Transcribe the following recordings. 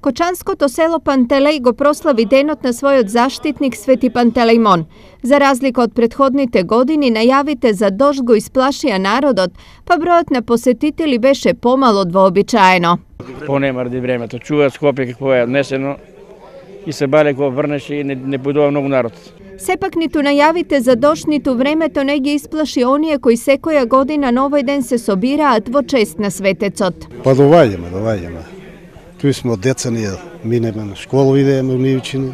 Kočansko selo Pantelej go proslavi denotna svojot zaštitnik Sveti Pantelejmon. Za razliku od prethodnite godini najavite za dožgo isplašija narodot, pa brojot na posetiteli beše pomalo dvoobičajeno. Понема ради времето. Чуваат Скопје какво е однесено и се бале кога врнеше и не будува многу народ. Sepak nitu najavite za doš, nitu vremeto negdje isplaši onije koji sekoja godina na ovaj den se sobiraat vo čest na Svetecot. Pa dovađamo. Tu smo deca, mi nema na školu idemo, mi učimo.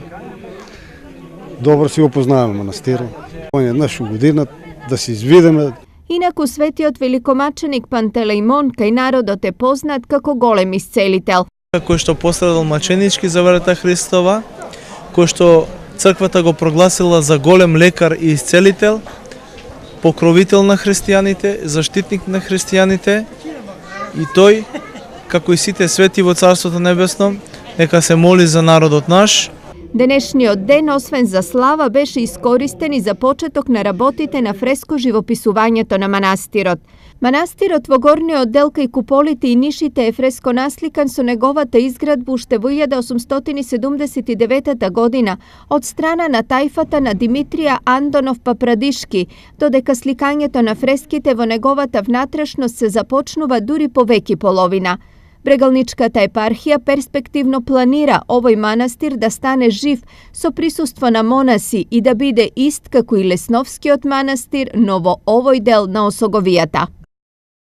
Dobro si upoznavamo manastira. On je našu godina da se izvidemo. Inaku svetiot velikomačenik Pantelejmon kaj narodote poznat kako golem iscelitel. Кој што пострадал маченички за верата Христова, кој што црквата го прогласила за голем лекар и исцелител, покровител на христијаните, заштитник на христијаните, и тој, како и сите свети во Царството Небесно, нека се моли за народот наш. Денешниот ден, освен за слава, беше искористен и за почеток на работите на фреско живописувањето на манастирот. Манастирот во горниот дел кај куполите и нишите е фреско насликан со неговата изградба уште во 1879 година од страна на тајфата на Димитрија Андонов Папрадишки, додека сликањето на фреските во неговата внатрешност се започнува дури по веки половина. Брегалничката епархија перспективно планира овој манастир да стане жив со присуство на монаси и да биде ист како и Лесновскиот манастир, но во овој дел на Осоговијата.